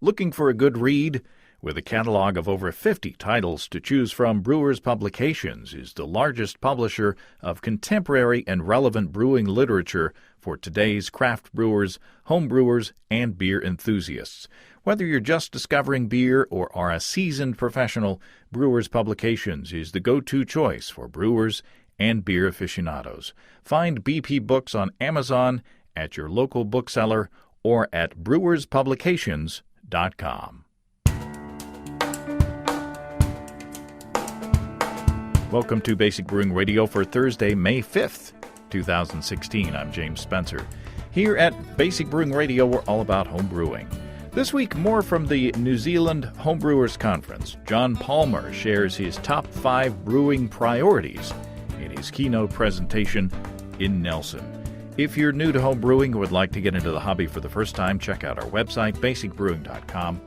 Looking for a good read? With a catalog of over 50 titles to choose from, Brewers Publications is the largest publisher of contemporary and relevant brewing literature for today's craft brewers, home brewers, and beer enthusiasts. Whether you're just discovering beer or are a seasoned professional, Brewers Publications is the go-to choice for brewers and beer aficionados. Find BP Books on Amazon, at your local bookseller, or at brewerspublications.com. Welcome to Basic Brewing Radio for Thursday, May 5th, 2016. I'm James Spencer. Here at Basic Brewing Radio, we're all about home brewing. This week, more from the New Zealand Homebrewers Conference. John Palmer shares his top 5 brewing priorities in his keynote presentation in Nelson. If you're new to home brewing or would like to get into the hobby for the first time, check out our website, basicbrewing.com,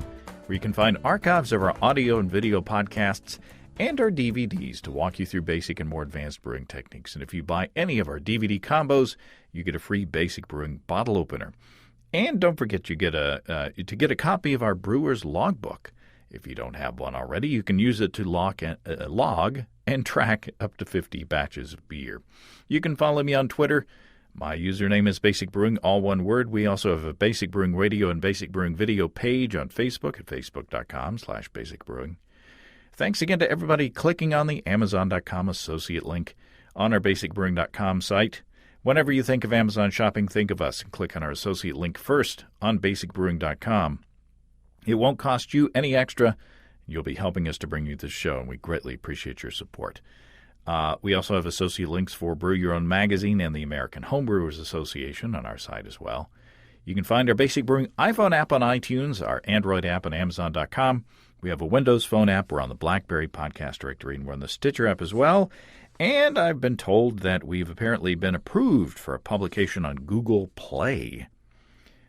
where you can find archives of our audio and video podcasts and our DVDs to walk you through basic and more advanced brewing techniques. And if you buy any of our DVD combos, you get a free Basic Brewing bottle opener. And don't forget, you get to get a copy of our Brewer's Logbook. If you don't have one already, you can use it to log and track up to 50 batches of beer. You can follow me on Twitter. My username is Basic Brewing, all one word. We also have a Basic Brewing Radio and Basic Brewing Video page on Facebook at facebook.com/basicbrewing. Thanks again to everybody clicking on the Amazon.com associate link on our basicbrewing.com site. Whenever you think of Amazon shopping, think of us and click on our associate link first on basicbrewing.com. It won't cost you any extra. You'll be helping us to bring you this show, and we greatly appreciate your support. We also have associate links for Brew Your Own Magazine and the American Homebrewers Association on our site as well. You can find our Basic Brewing iPhone app on iTunes, our Android app on Amazon.com. We have a Windows Phone app. We're on the BlackBerry Podcast Directory, and we're on the Stitcher app as well. And I've been told that we've apparently been approved for a publication on Google Play.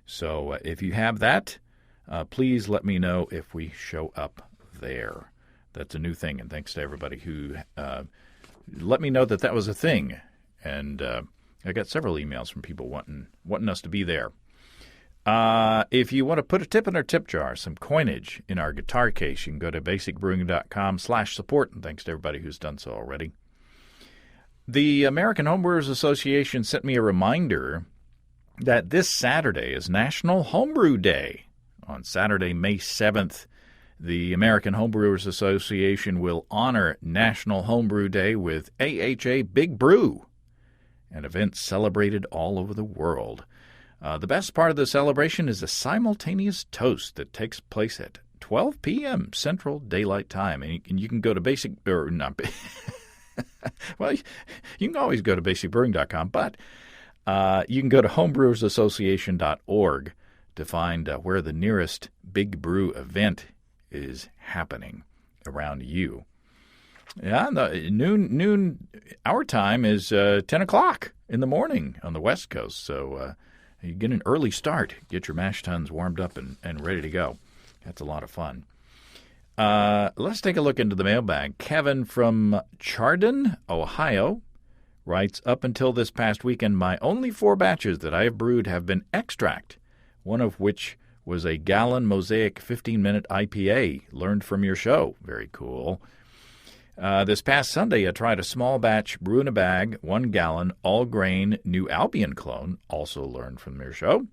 So if you have that, please let me know if we show up there. That's a new thing, and thanks to everybody who let me know that that was a thing. And I got several emails from people wanting us to be there. If you want to put a tip in our tip jar, some coinage in our guitar case, you can go to basicbrewing.com/support, and thanks to everybody who's done so already. The American Homebrewers Association sent me a reminder that this Saturday is National Homebrew Day. On Saturday, May 7th, the American Homebrewers Association will honor National Homebrew Day with AHA Big Brew, an event celebrated all over the world. The best part of the celebration is a simultaneous toast that takes place at 12 p.m. Central Daylight Time. And you can go to well, you can always go to basicbrewing.com, but you can go to homebrewersassociation.org to find where the nearest Big Brew event is happening around you. Yeah, noon our time is 10 o'clock in the morning on the West Coast, so you get an early start. Get your mash tuns warmed up and ready to go. That's a lot of fun. Let's take a look into the mailbag. Kevin from Chardon, Ohio, writes, up until this past weekend, my only 4 batches that I have brewed have been extract, one of which was a gallon Mosaic 15-minute IPA. Learned from your show. Very cool. This past Sunday, I tried a small batch brew in a bag, 1 gallon, all-grain New Albion clone. Also learned from your show.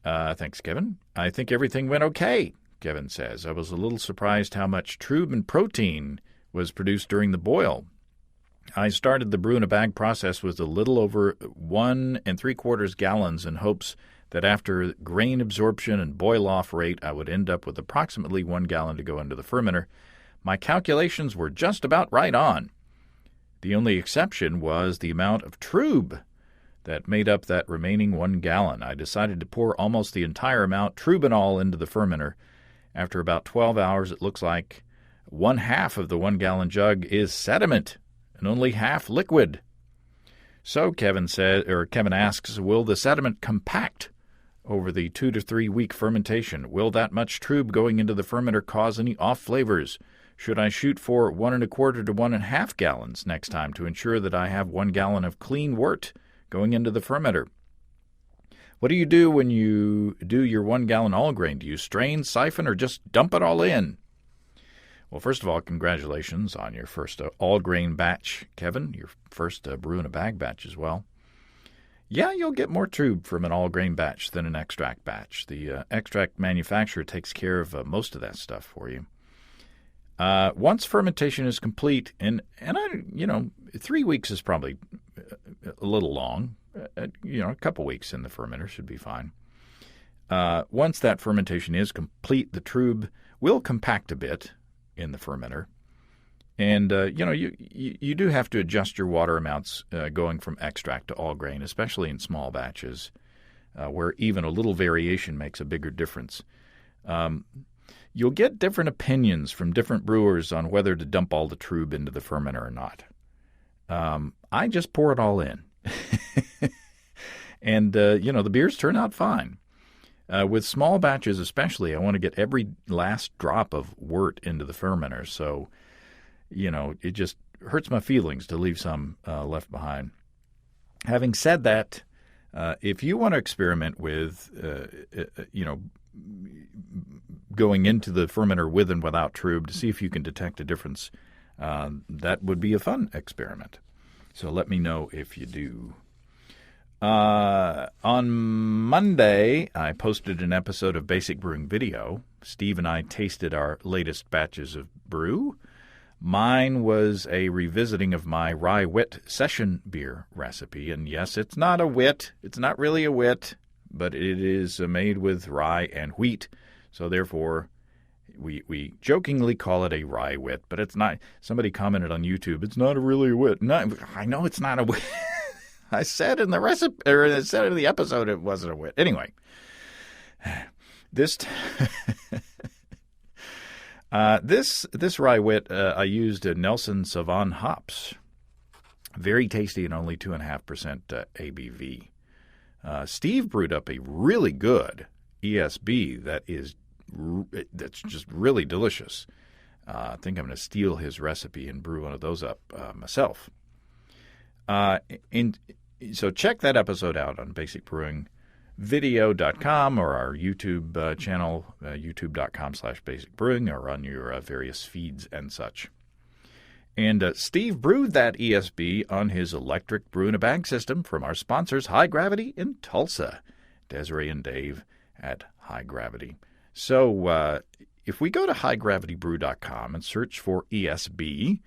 Thanks, Kevin. I think everything went okay, Kevin says. I was a little surprised how much trub and protein was produced during the boil. I started the brew in a bag process with a little over 1 3/4 gallons in hopes that after grain absorption and boil-off rate, I would end up with approximately 1 gallon to go into the fermenter. My calculations were just about right on. The only exception was the amount of trub that made up that remaining 1 gallon. I decided to pour almost the entire amount, trub and all, into the fermenter. After about 12 hours, it looks like 1/2 of the 1 gallon jug is sediment and only half liquid. So Kevin asks, will the sediment compact over the 2 to 3 week fermentation? Will that much trub going into the fermenter cause any off flavors? Should I shoot for 1 1/4 to 1.5 gallons next time to ensure that I have 1 gallon of clean wort going into the fermenter? What do you do when you do your 1 gallon all grain? Do you strain, siphon, or just dump it all in? Well, first of all, congratulations on your first all grain batch, Kevin, your first brew in a bag batch as well. Yeah, you'll get more trub from an all grain batch than an extract batch. The extract manufacturer takes care of most of that stuff for you. Once fermentation is complete, and 3 weeks is probably a little long. A couple weeks in the fermenter should be fine. Once that fermentation is complete, the trub will compact a bit in the fermenter. And, you do have to adjust your water amounts going from extract to all grain, especially in small batches, where even a little variation makes a bigger difference. You'll get different opinions from different brewers on whether to dump all the trub into the fermenter or not. I just pour it all in. And, the beers turn out fine. With small batches especially, I want to get every last drop of wort into the fermenter. So, it just hurts my feelings to leave some left behind. Having said that, if you want to experiment with, going into the fermenter with and without trub to see if you can detect a difference, that would be a fun experiment. So let me know if you do. On Monday, I posted an episode of Basic Brewing Video. Steve and I tasted our latest batches of brew. Mine was a revisiting of my rye wit session beer recipe. And yes, it's not a wit. It's not really a wit, but it is made with rye and wheat. So therefore, we jokingly call it a rye wit, but it's not. Somebody commented on YouTube, it's not really a wit. No, I know it's not a wit. I said in the recipe, or I said in the episode, it wasn't a wit. Anyway, this rye wit, I used Nelson Sauvin hops. Very tasty and only 2.5% ABV. Steve brewed up a really good ESB that's just really delicious. I think I'm going to steal his recipe and brew one of those up myself. So check that episode out on basicbrewingvideo.com or our YouTube channel, youtube.com/basicbrewing, or on your various feeds and such. And Steve brewed that ESB on his electric brew-in-a-bag system from our sponsors, High Gravity in Tulsa, Desiree and Dave at High Gravity. So if we go to highgravitybrew.com and search for ESB,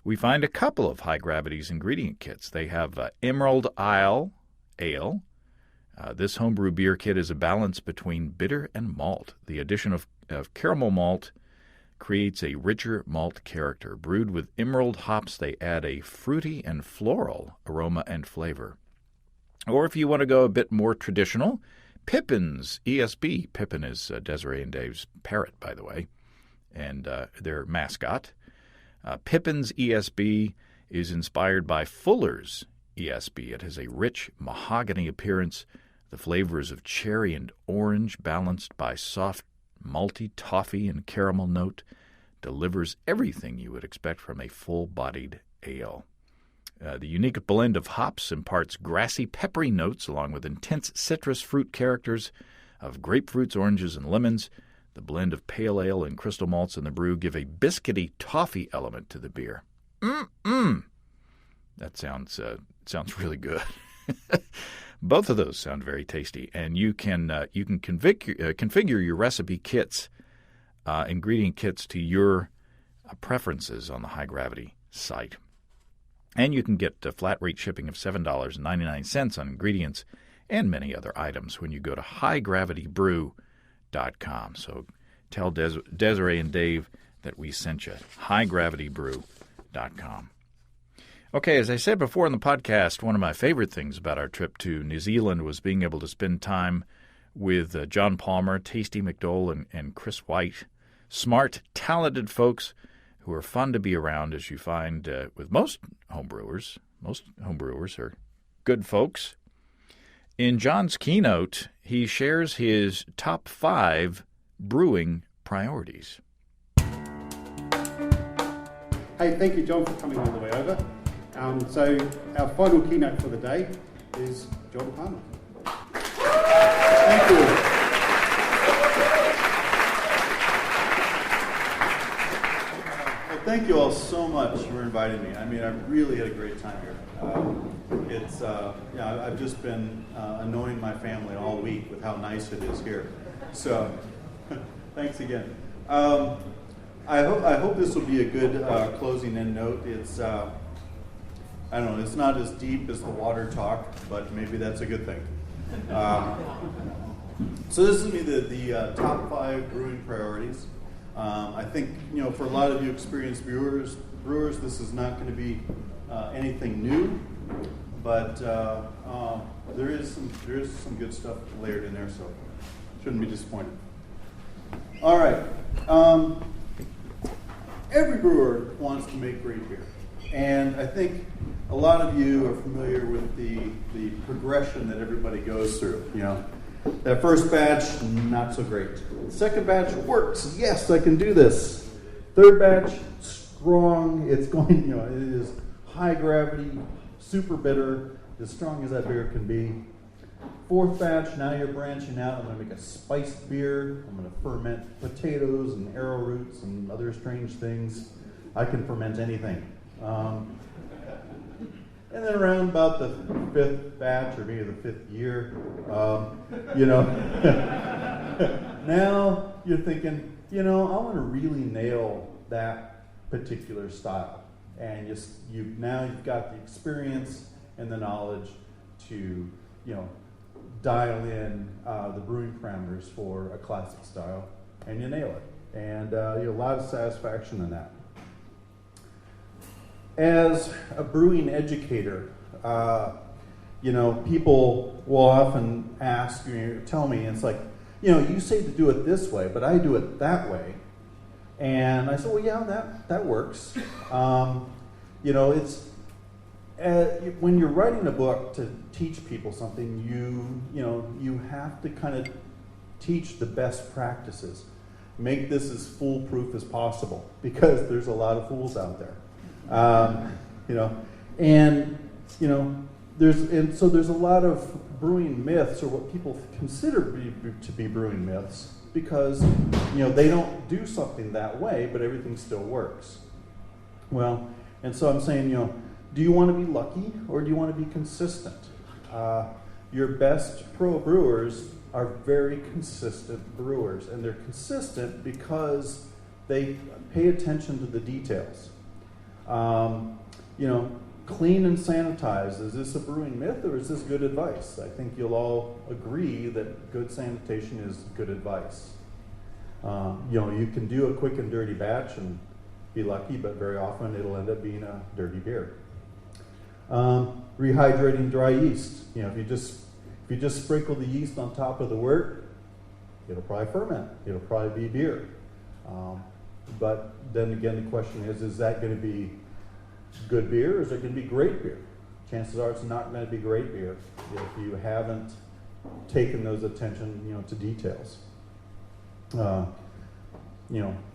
we find a couple of High Gravity's ingredient kits. They have Emerald Isle Ale. This homebrew beer kit is a balance between bitter and malt. The addition of caramel malt creates a richer malt character. Brewed with emerald hops, they add a fruity and floral aroma and flavor. Or if you want to go a bit more traditional, Pippin's ESB. Pippin is Desiree and Dave's parrot, by the way, and their mascot. Pippin's ESB is inspired by Fuller's ESB. It has a rich mahogany appearance, the flavors of cherry and orange balanced by soft malty toffee and caramel note, delivers everything you would expect from a full-bodied ale. The unique blend of hops imparts grassy, peppery notes along with intense citrus fruit characters of grapefruits, oranges, and lemons. The blend of pale ale and crystal malts in the brew give a biscuity toffee element to the beer. That sounds really good. Both of those sound very tasty, and you can configure your recipe kits, ingredient kits to your preferences on the High Gravity site. And you can get flat rate shipping of $7.99 on ingredients and many other items when you go to highgravitybrew.com. So tell Desiree and Dave that we sent you. highgravitybrew.com. Okay, as I said before in the podcast, one of my favorite things about our trip to New Zealand was being able to spend time with John Palmer, Tasty McDowell, and Chris White. Smart, talented folks who are fun to be around, as you find with most homebrewers. Most homebrewers are good folks. In John's keynote, he shares his top 5 brewing priorities. Hey, thank you, John, for coming all the way over. So our final keynote for the day is John Palmer. Thank you. Well, thank you all so much for inviting me. I mean, I really had a great time here. I've just been annoying my family all week with how nice it is here. So, thanks again. I hope this will be a good closing end note. It's I don't know. It's not as deep as the water talk, but maybe that's a good thing. So this is going to be the top 5 brewing priorities. I think for a lot of you experienced brewers, this is not going to be anything new, but there is some good stuff layered in there, so shouldn't be disappointed. All right. Every brewer wants to make great beer, and I think a lot of you are familiar with the progression that everybody goes through. That first batch, not so great. Second batch works. Yes, I can do this. Third batch, strong. It's going. It is high gravity, super bitter, as strong as that beer can be. Fourth batch, now you're branching out. I'm going to make a spiced beer. I'm going to ferment potatoes and arrowroots and other strange things. I can ferment anything. And then around about the 5th batch, or maybe the 5th year, now you're thinking, I want to really nail that particular style. And now you've got the experience and the knowledge to, dial in the brewing parameters for a classic style, and you nail it. And a lot of satisfaction in that. As a brewing educator, people will often ask me, tell me, and it's like, you say to do it this way, but I do it that way. And I said, well, yeah, that works. It's when you're writing a book to teach people something, you have to kind of teach the best practices. Make this as foolproof as possible, because there's a lot of fools out there. There's a lot of brewing myths, or what people consider to be brewing myths, because they don't do something that way, but everything still works. Well, and so I'm saying, do you want to be lucky, or do you want to be consistent? Your best pro brewers are very consistent brewers, and they're consistent because they pay attention to the details. Clean and sanitize. Is this a brewing myth, or is this good advice? I think you'll all agree that good sanitation is good advice. You can do a quick and dirty batch and be lucky, but very often it'll end up being a dirty beer. Rehydrating dry yeast. If you just sprinkle the yeast on top of the wort, it'll probably ferment. It'll probably be beer. But then again, the question is that going to be good beer, or is it going to be great beer? Chances are it's not going to be great beer if you haven't taken those attention, to details.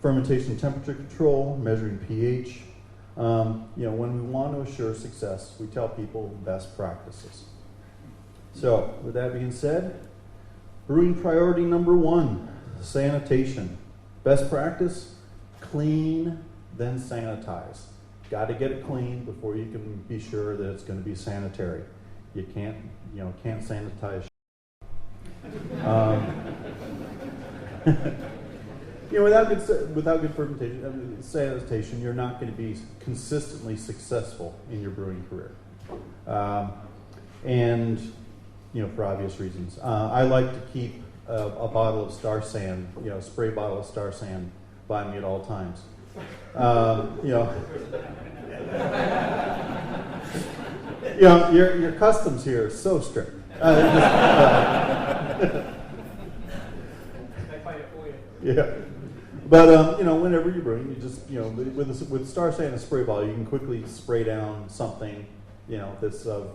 Fermentation temperature control, measuring pH. When we want to assure success, we tell people best practices. So, with that being said, brewing priority number 1, sanitation. Best practice, clean, then sanitize. Got to get it clean before you can be sure that it's going to be sanitary. You can't sanitize. Without good fermentation, sanitation, you're not going to be consistently successful in your brewing career. For obvious reasons. I like to keep a bottle of Star San, spray bottle of Star San by me at all times. Your customs here are so strict. Yeah. But, whenever you're brewing, you just, with Star San and a spray bottle, you can quickly spray down something, that's of,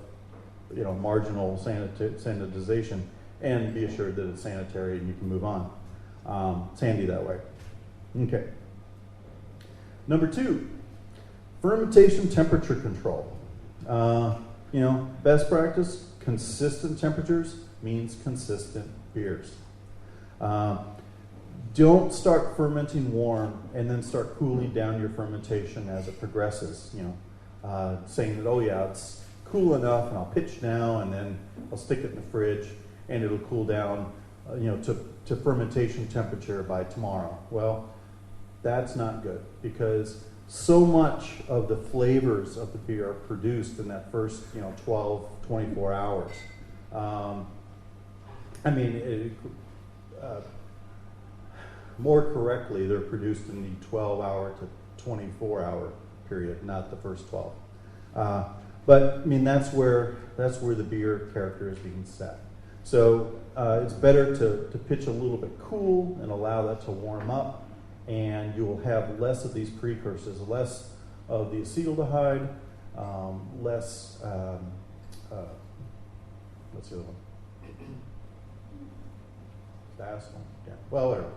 marginal sanitization, and be assured that it's sanitary and you can move on. It's handy that way. Okay. Number 2, fermentation temperature control. Best practice, consistent temperatures means consistent beers. Don't start fermenting warm and then start cooling down your fermentation as it progresses. Saying that, oh yeah, it's cool enough, and I'll pitch now, and then I'll stick it in the fridge, and it'll cool down, to fermentation temperature by tomorrow. Well, that's not good, because so much of the flavors of the beer are produced in that first, 12, 24 hours. More correctly, they're produced in the 12-hour to 24-hour period, not the first 12. But that's where the beer character is being set. So it's better to pitch a little bit cool and allow that to warm up, and you will have less of these precursors, less of the acetaldehyde, less. What's the other one? Fast one. Yeah. Well, whatever.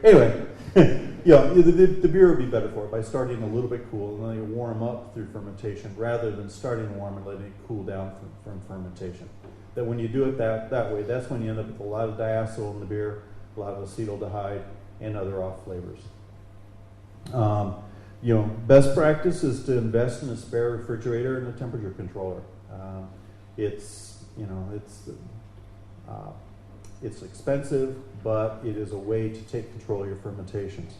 Anyway, the beer would be better for it by starting a little bit cool and letting it warm up through fermentation, rather than starting warm and letting it cool down from fermentation. That when you do it that way, that's when you end up with a lot of diacetyl in the beer, a lot of acetaldehyde, and other off flavors. Best practice is to invest in a spare refrigerator and a temperature controller. It's expensive, but it is a way to take control of your fermentations.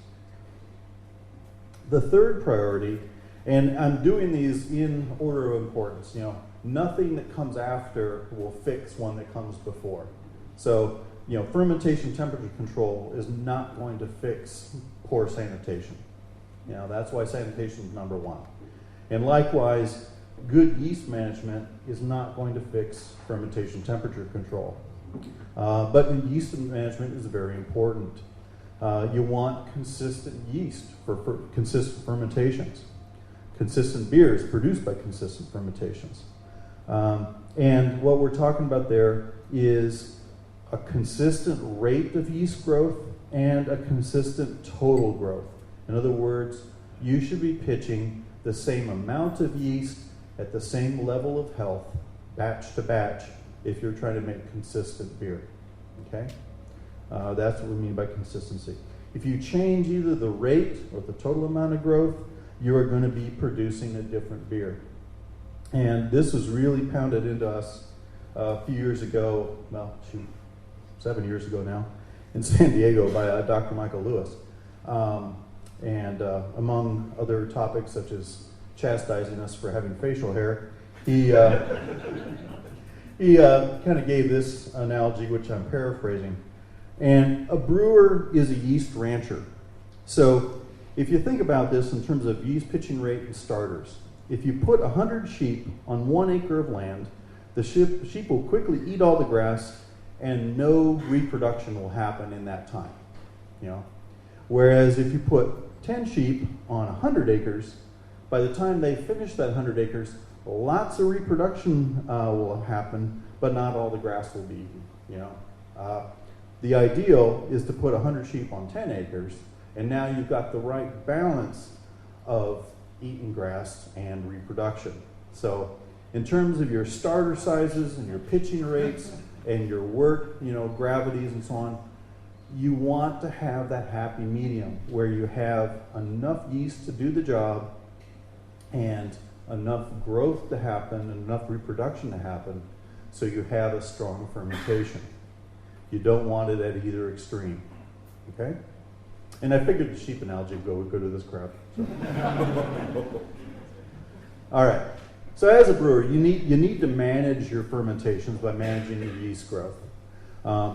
The third priority, and I'm doing these in order of importance, nothing that comes after will fix one that comes before. So, fermentation temperature control is not going to fix poor sanitation. That's why sanitation is number one. And likewise, good yeast management is not going to fix fermentation temperature control. But yeast management is very important. You want consistent yeast for consistent fermentations, consistent beers produced by consistent fermentations. And what we're talking about there is a consistent rate of yeast growth and a consistent total growth. In other words, you should be pitching the same amount of yeast at the same level of health, batch to batch, if you're trying to make consistent beer. Okay? That's what we mean by consistency. If you change either the rate or the total amount of growth, you are going to be producing a different beer. And this was really pounded into us a few years ago, 7 years ago now, in San Diego by Dr. Michael Lewis. And among other topics such as chastising us for having facial hair, he kind of gave this analogy, which I'm paraphrasing. And a brewer is a yeast rancher. So if you think about this in terms of yeast pitching rate and starters, if you put 100 sheep on 1 acre of land, the sheep will quickly eat all the grass, and no reproduction will happen in that time. Whereas if you put 10 sheep on 100 acres, by the time they finish that 100 acres, lots of reproduction will happen, but not all the grass will be eaten. The ideal is to put 100 sheep on 10 acres, and now you've got the right balance of eaten grass and reproduction. So in terms of your starter sizes and your pitching rates and your work, gravities and so on, you want to have that happy medium where you have enough yeast to do the job and enough growth to happen and enough reproduction to happen, so you have a strong fermentation. You don't want it at either extreme. Okay? And I figured the sheep analogy would go to this crowd. So. All right. So as a brewer, you need to manage your fermentations by managing your yeast growth.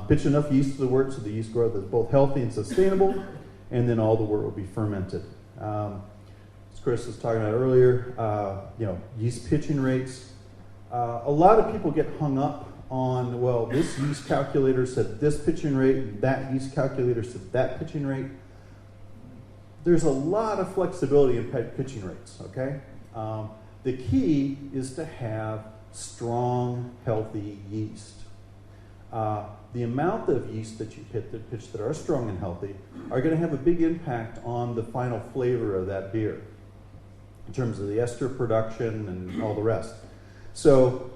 Pitch enough yeast to the wort so the yeast growth is both healthy and sustainable, and then all the wort will be fermented. As Chris was talking about earlier, yeast pitching rates. A lot of people get hung up on, well, this yeast calculator said this pitching rate, and that yeast calculator said that pitching rate. There's a lot of flexibility in pitching rates, okay? The key is to have strong, healthy yeast. The amount of yeast that you pitch that are strong and healthy are going to have a big impact on the final flavor of that beer in terms of the ester production and all the rest. So,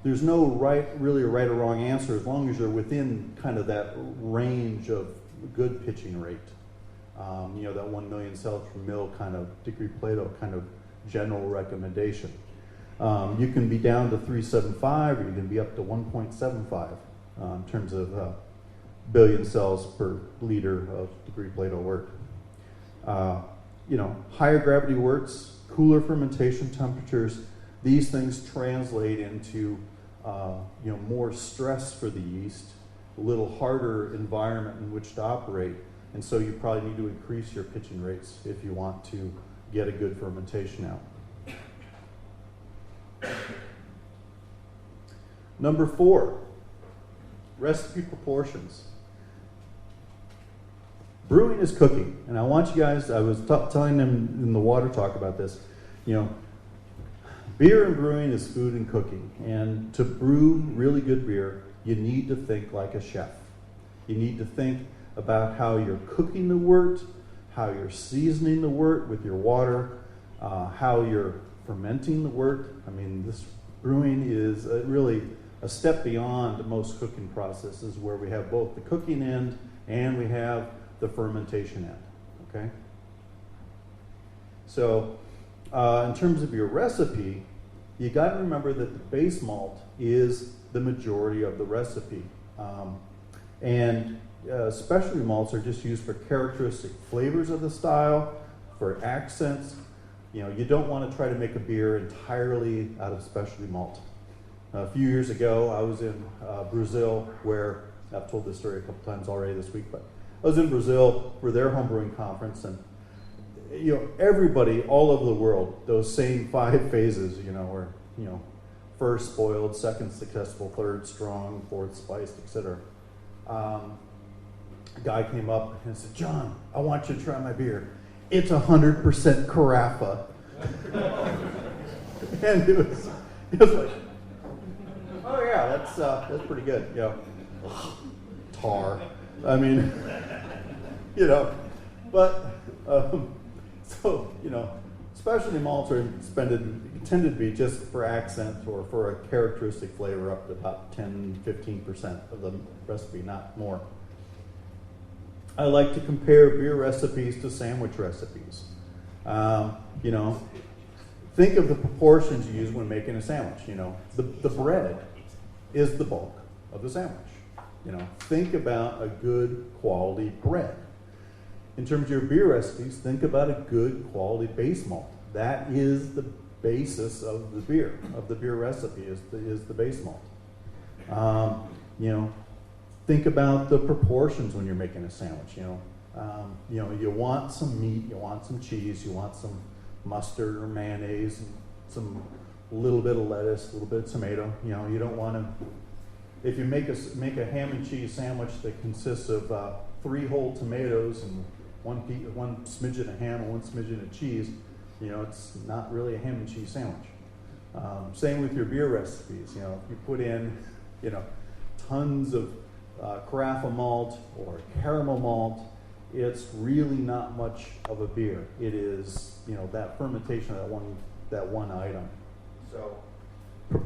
there's no really a right or wrong answer as long as you're within kind of that range of good pitching rate. That 1 million cells per mil kind of degree Plato kind of general recommendation. You can be down to 375, or you can be up to 1.75 in terms of billion cells per liter of degree Plato work. Higher gravity works, cooler fermentation temperatures, these things translate into more stress for the yeast, a little harder environment in which to operate, and so you probably need to increase your pitching rates if you want to get a good fermentation out. Number 4, recipe proportions. Brewing is cooking, and I want you guys, I was telling them in the water talk about this, beer and brewing is food and cooking, and to brew really good beer, you need to think like a chef. You need to think about how you're cooking the wort, how you're seasoning the wort with your water, how you're fermenting the wort. I mean, this brewing is really a step beyond most cooking processes where we have both the cooking end and we have the fermentation end, okay? So in terms of your recipe, you got to remember that the base malt is the majority of the recipe. And specialty malts are just used for characteristic flavors of the style, for accents. You don't want to try to make a beer entirely out of specialty malt. A few years ago, I was in Brazil, where I've told this story a couple times already this week, but I was in Brazil for their homebrewing conference, and everybody all over the world, those same 5 phases, where first boiled, second successful, third strong, fourth spiced, etc. A guy came up and said, "John, I want you to try my beer. It's 100% Carafa." And it was like, oh yeah, that's pretty good. Tar. I mean, but so specialty malts are tended to be just for accent or for a characteristic flavor up to about 10-15% of the recipe, not more. I like to compare beer recipes to sandwich recipes. Think of the proportions you use when making a sandwich. The bread is the bulk of the sandwich. Think about a good quality bread. In terms of your beer recipes, think about a good quality base malt. That is the basis of the beer recipe is the base malt. Think about the proportions when you're making a sandwich. You want some meat, you want some cheese, you want some mustard or mayonnaise, and some little bit of lettuce, a little bit of tomato. You don't want to. If you make a ham and cheese sandwich that consists of 3 whole tomatoes and one smidgen of ham and one smidgen of cheese, it's not really a ham and cheese sandwich. Same with your beer recipes. If you put in, tons of Carafa malt or caramel malt, it's really not much of a beer. It is, that fermentation of that one item. So,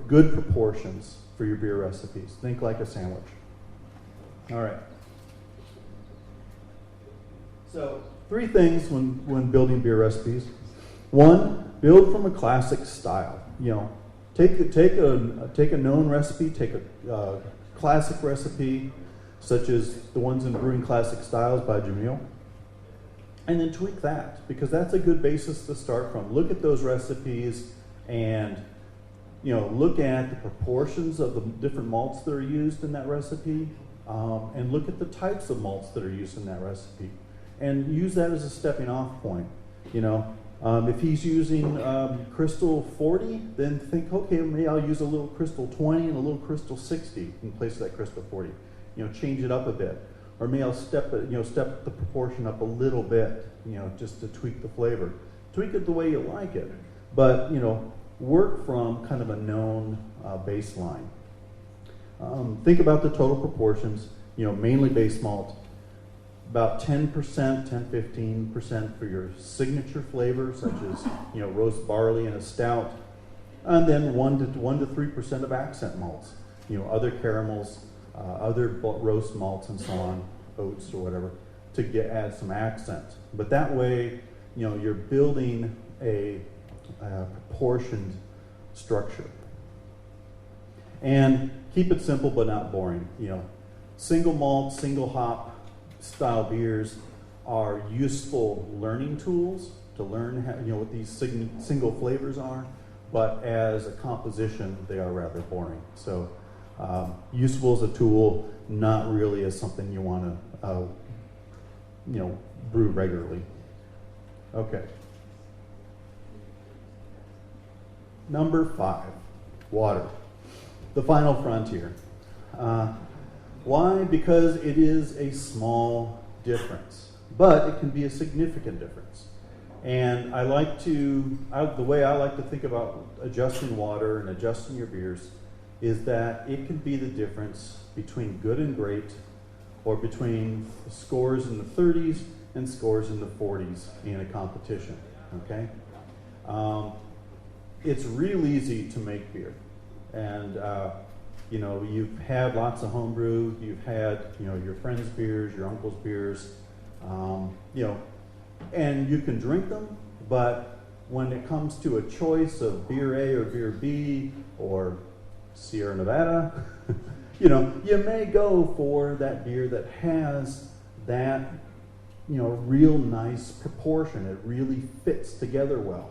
good proportions for your beer recipes. Think like a sandwich. All right. So, 3 things when building beer recipes. 1, build from a classic style. Take a known recipe, take a classic recipe, such as the ones in Brewing Classic Styles by Jamil, and then tweak that, because that's a good basis to start from. Look at those recipes and look at the proportions of the different malts that are used in that recipe, and look at the types of malts that are used in that recipe, and use that as a stepping off point. If he's using Crystal 40, then think, okay, maybe I'll use a little Crystal 20 and a little Crystal 60 in place of that Crystal 40. Change it up a bit, or maybe I'll step the proportion up a little bit, just to tweak the flavor. Tweak it the way you like it, but work from kind of a known baseline. Think about the total proportions. Mainly base malt, about 10%, 10-15% for your signature flavor, such as roast barley in a stout, And then 1 to 3% of accent malts, other caramels, other roast malts and so on, oats or whatever, to add some accent. But that way, you're building a proportioned structure. And keep it simple but not boring. Single malt, single hop style beers are useful learning tools to learn how, what these single flavors are, but as a composition, they are rather boring. So useful as a tool, not really as something you want to brew regularly. Okay. Number 5, water. The final frontier. Why? Because it is a small difference, but it can be a significant difference. And the way I like to think about adjusting water and adjusting your beers is that it can be the difference between good and great, or between scores in the 30s and scores in the 40s in a competition, okay? It's real easy to make beer. And, you've had lots of homebrew, you've had, your friends' beers, your uncle's beers, and you can drink them, but when it comes to a choice of beer A or beer B or Sierra Nevada, you may go for that beer that has that, real nice proportion. It really fits together well.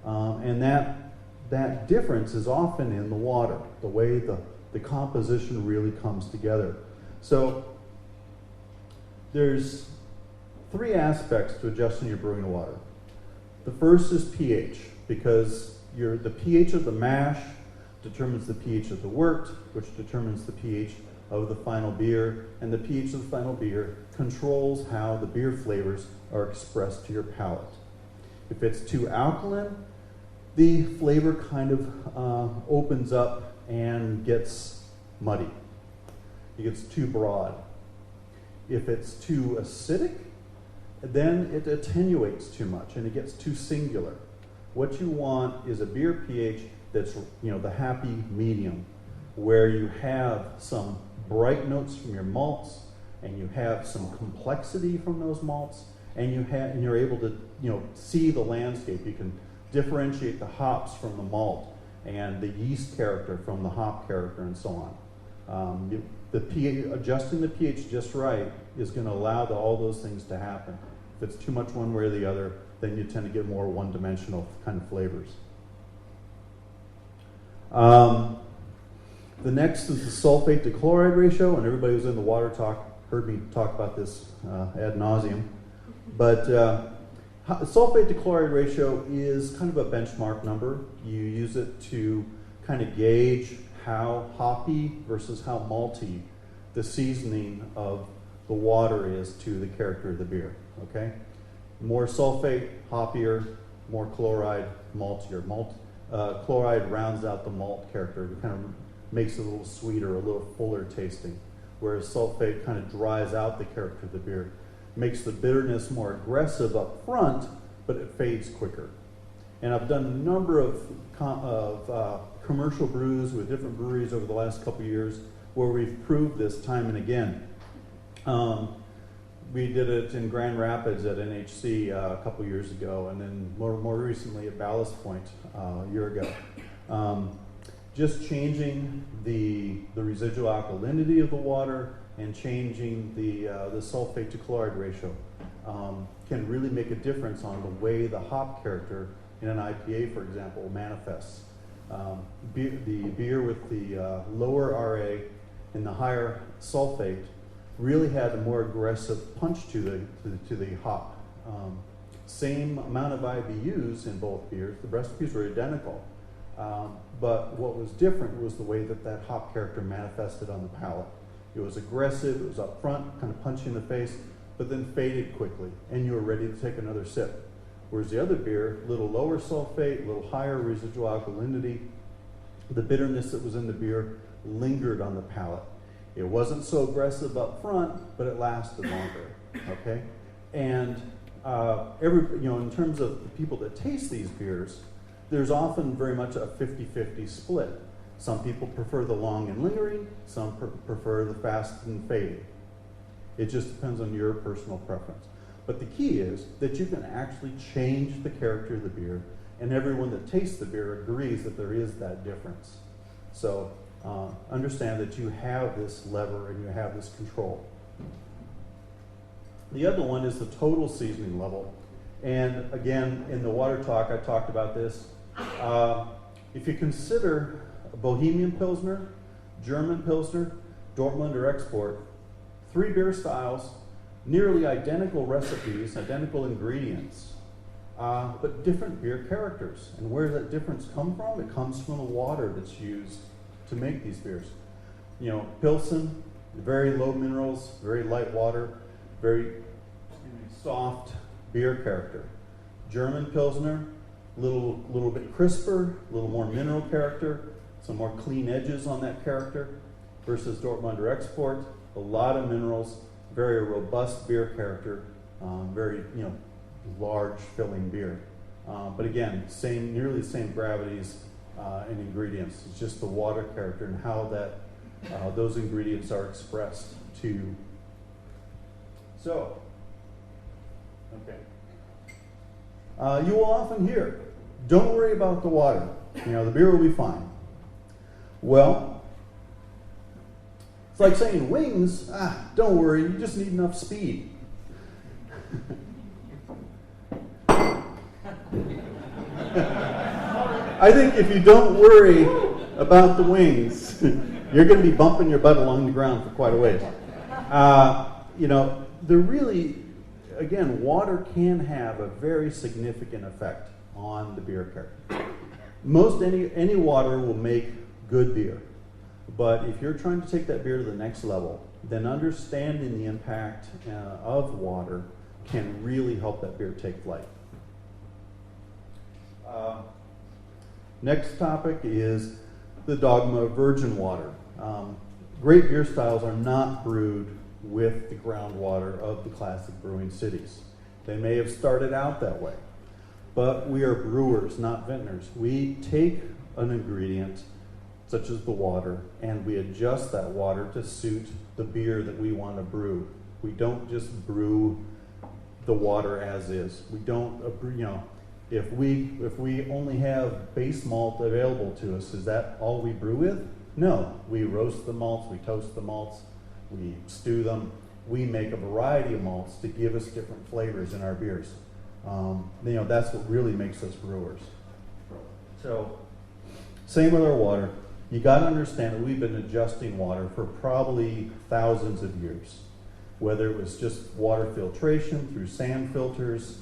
And that difference is often in the water, the way the composition really comes together. So there's 3 aspects to adjusting your brewing water. The first is pH, because the pH of the mash determines the pH of the wort, which determines the pH of the final beer, and the pH of the final beer controls how the beer flavors are expressed to your palate. If it's too alkaline, the flavor kind of opens up and gets muddy. It gets too broad. If it's too acidic, then it attenuates too much and it gets too singular. What you want is a beer pH that's, the happy medium, where you have some bright notes from your malts and you have some complexity from those malts, and you're able to, see the landscape. You can differentiate the hops from the malt and the yeast character from the hop character and so on. The pH, adjusting the pH just right is going to allow all those things to happen. If it's too much one way or the other, then you tend to get more one-dimensional kind of flavors. The next is the sulfate to chloride ratio, and everybody who's in the water talk heard me talk about this ad nauseum. But sulfate to chloride ratio is kind of a benchmark number. You use it to kind of gauge how hoppy versus how malty the seasoning of the water is to the character of the beer, okay? More sulfate, hoppier; more chloride, maltier. Chloride rounds out the malt character. It kind of makes it a little sweeter, a little fuller tasting, whereas sulfate kind of dries out the character of the beer. Makes the bitterness more aggressive up front, but it fades quicker. And I've done a number of commercial brews with different breweries over the last couple of years where we've proved this time and again. We did it in Grand Rapids at NHC a couple years ago, and then more recently at Ballast Point a year ago. Just changing the residual alkalinity of the water and changing the sulfate to chloride ratio can really make a difference on the way the hop character in an IPA, for example, manifests. The beer with the lower RA and the higher sulfate really had a more aggressive punch to the hop. Same amount of IBUs in both beers. The recipes were identical. But what was different was the way that hop character manifested on the palate. It was aggressive, it was up front, kind of punchy in the face, but then faded quickly, and you were ready to take another sip. Whereas the other beer, a little lower sulfate, a little higher residual alkalinity, the bitterness that was in the beer lingered on the palate. It wasn't so aggressive up front, but it lasted longer, okay? And in terms of the people that taste these beers, there's often very much a 50-50 split. Some people prefer the long and lingering, some prefer the fast and fading. It just depends on your personal preference. But the key is that you can actually change the character of the beer, and everyone that tastes the beer agrees that there is that difference. So understand that you have this lever and you have this control. The other one is the total seasoning level. And again, in the water talk, I talked about this. If you consider a Bohemian Pilsner, German Pilsner, Dortmunder Export, 3 beer styles, nearly identical recipes, identical ingredients, but different beer characters. And where does that difference come from? It comes from the water that's used to make these beers. You know, Pilsen, very low minerals, very light water, very soft beer character. German Pilsner, little bit crisper, a little more mineral character, some more clean edges on that character, versus Dortmunder Export, a lot of minerals, very robust beer character, very large filling beer. But again, nearly the same gravities and ingredients. It's just the water character and how that those ingredients are expressed to. So, okay. You will often hear, "Don't worry about the water. The beer will be fine." Well, it's like saying wings. Don't worry. You just need enough speed. I think if you don't worry about the wings, you're going to be bumping your butt along the ground for quite a ways. They're really, again, water can have a very significant effect on the beer character. Most any water will make good beer, but if you're trying to take that beer to the next level, then understanding the impact of water can really help that beer take flight. Next topic is the dogma of virgin water. Great beer styles are not brewed with the groundwater of the classic brewing cities. They may have started out that way, but we are brewers, not vintners. We take an ingredient, such as the water, and we adjust that water to suit the beer that we want to brew. We don't just brew the water as is. We don't, if we only have base malt available to us, is that all we brew with? No. We roast the malts, we toast the malts, we stew them. We make a variety of malts to give us different flavors in our beers. That's what really makes us brewers. So, same with our water. You got to understand that we've been adjusting water for probably thousands of years. Whether it was just water filtration through sand filters,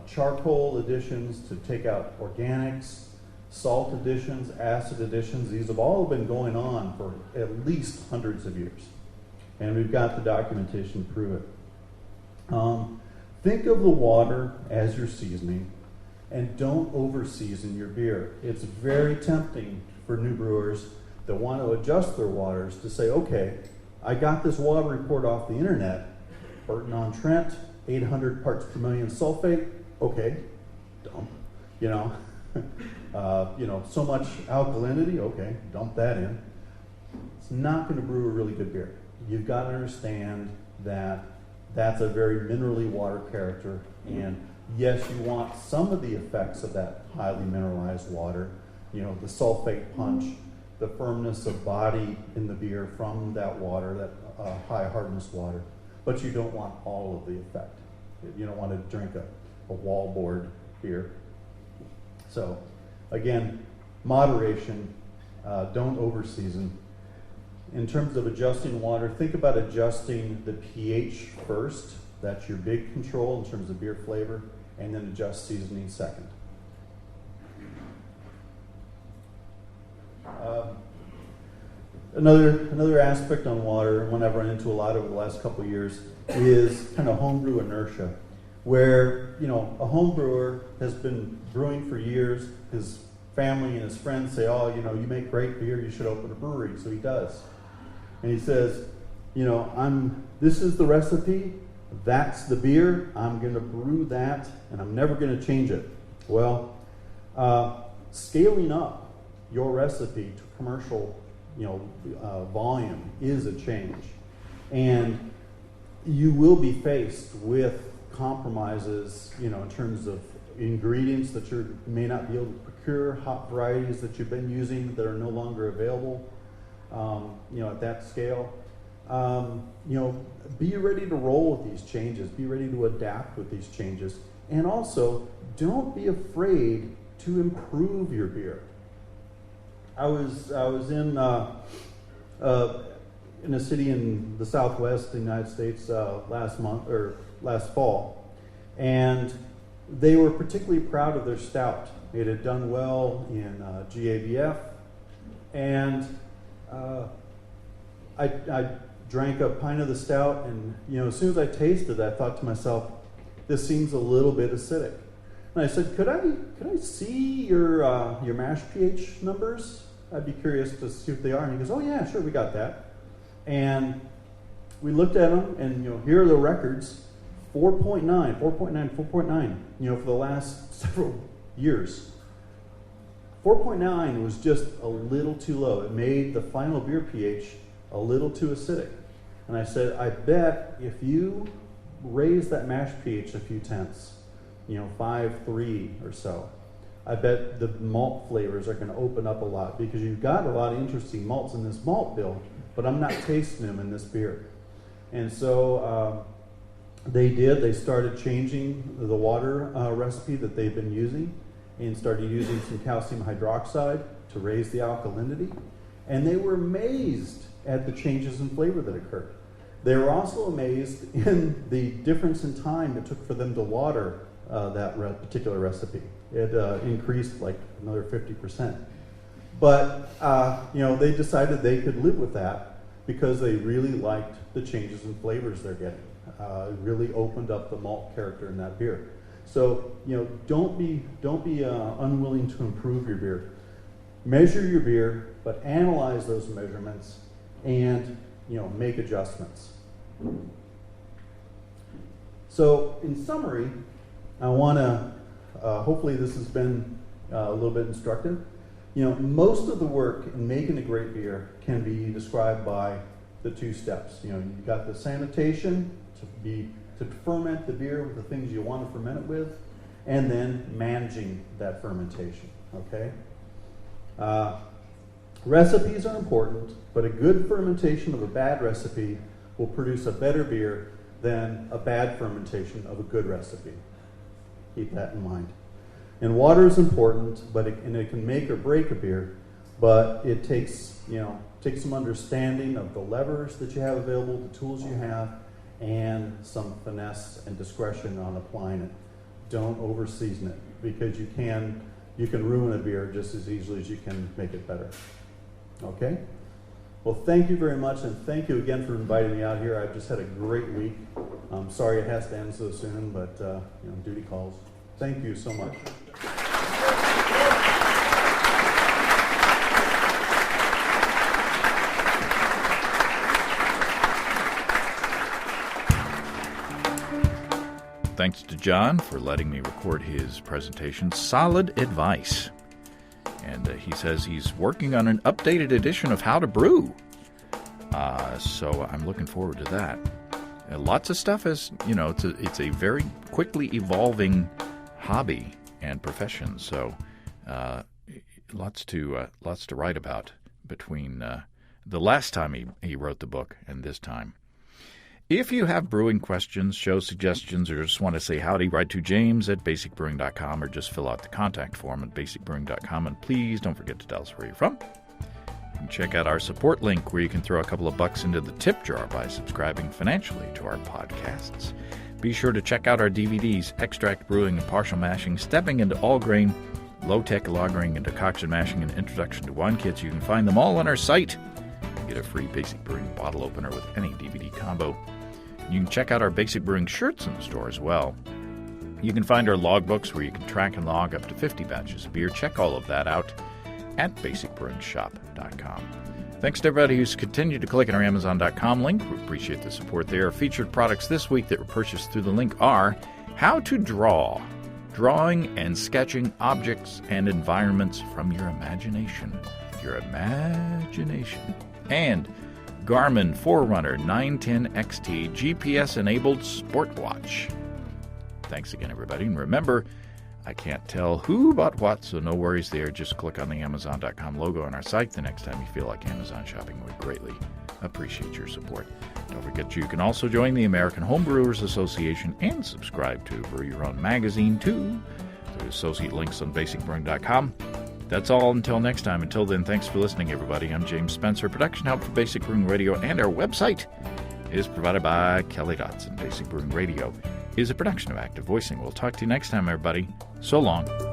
charcoal additions to take out organics, salt additions, acid additions. These have all been going on for at least hundreds of years. And we've got the documentation to prove it. Think of the water as your seasoning, and don't over-season your beer. It's very tempting for new brewers that want to adjust their waters to say, okay, I got this water report off the internet, Burton-on-Trent, 800 parts per million sulfate. Okay, dump. So much alkalinity. Okay, dump that in. It's not going to brew a really good beer. You've got to understand that that's a very minerally water character, and yes, you want some of the effects of that highly mineralized water. The sulfate punch, the firmness of body in the beer from that water, that high hardness water, but you don't want all of the effect. You don't want to drink a wallboard beer. So, again, moderation, don't over-season. In terms of adjusting water, think about adjusting the pH first. That's your big control in terms of beer flavor, and then adjust seasoning second. Another aspect on water, one I've run into a lot over the last couple of years, is kind of homebrew inertia, where a home brewer has been brewing for years. His family and his friends say, "Oh, you make great beer. You should open a brewery." So he does, and he says, "This is the recipe. That's the beer. I'm going to brew that, and I'm never going to change it." Well, scaling up your recipe to commercial, volume is a change. And you will be faced with compromises, in terms of ingredients that you may not be able to procure, hop varieties that you've been using that are no longer available, at that scale. Be ready to roll with these changes. Be ready to adapt with these changes. And also, don't be afraid to improve your beer. I was in a city in the Southwest of the United States last fall, and they were particularly proud of their stout. It had done well in GABF, and I drank a pint of the stout, and as soon as I tasted it, I thought to myself, this seems a little bit acidic. And I said, could I see your mash pH numbers? I'd be curious to see what they are. And he goes, oh yeah, sure, we got that. And we looked at them, and here are the records: 4.9, 4.9, 4.9. For the last several years. 4.9 was just a little too low. It made the final beer pH a little too acidic. And I said, I bet if you raise that mash pH a few tenths, 5.3 or so, I bet the malt flavors are going to open up a lot, because you've got a lot of interesting malts in this malt bill, but I'm not tasting them in this beer. And so they did. They started changing the water recipe that they've been using, and started using some calcium hydroxide to raise the alkalinity. And they were amazed at the changes in flavor that occurred. They were also amazed in the difference in time it took for them to water that particular recipe. It increased like another 50%. But they decided they could live with that because they really liked the changes in flavors they're getting. It really opened up the malt character in that beer. So don't be unwilling to improve your beer. Measure your beer, but analyze those measurements and make adjustments. So in summary, I want to hopefully this has been a little bit instructive. Most of the work in making a great beer can be described by the two steps. You've got the sanitation to ferment the beer with the things you want to ferment it with, and then managing that fermentation. Okay. Recipes are important, but a good fermentation of a bad recipe will produce a better beer than a bad fermentation of a good recipe. Keep that in mind. And water is important, and it can make or break a beer, but it takes some understanding of the levers that you have available, the tools you have, and some finesse and discretion on applying it. Don't over-season it, because you can ruin a beer just as easily as you can make it better. Okay? Well, thank you very much, and thank you again for inviting me out here. I've just had a great week. I'm sorry it has to end so soon, but duty calls. Thank you so much. Thanks to John for letting me record his presentation. Solid advice. And he says he's working on an updated edition of How to Brew. So I'm looking forward to that. Lots of stuff it's a very quickly evolving hobby and profession. So lots to write about between the last time he wrote the book and this time. If you have brewing questions, show suggestions, or just want to say howdy, write to James at basicbrewing.com, or just fill out the contact form at basicbrewing.com. And please don't forget to tell us where you're from. You can check out our support link where you can throw a couple of bucks into the tip jar by subscribing financially to our podcasts. Be sure to check out our DVDs, Extract Brewing and Partial Mashing, Stepping into All Grain, Low-Tech Lagering and Decoction Mashing, and Introduction to Wine Kits. You can find them all on our site. Get a free Basic Brewing bottle opener with any DVD combo. You can check out our Basic Brewing shirts in the store as well. You can find our logbooks where you can track and log up to 50 batches of beer. Check all of that out at basicbrewingshop.com. Thanks to everybody who's continued to click on our Amazon.com link. We appreciate the support there. Featured products this week that were purchased through the link are How to Draw drawing and sketching objects and environments from your imagination. Your imagination. And Garmin Forerunner 910 XT GPS-enabled sport watch. Thanks again, everybody. And remember, I can't tell who bought what, so no worries there. Just click on the Amazon.com logo on our site the next time you feel like Amazon shopping. Would greatly appreciate your support. Don't forget you can also join the American Homebrewers Association and subscribe to Brew Your Own magazine, too, through associate links on basicbrewing.com. That's all until next time. Until then, thanks for listening, everybody. I'm James Spencer. Production help for Basic Brewing Radio, and our website is provided by Kelly Dotson. Basic Brewing Radio is a production of Active Voicing. We'll talk to you next time, everybody. So long.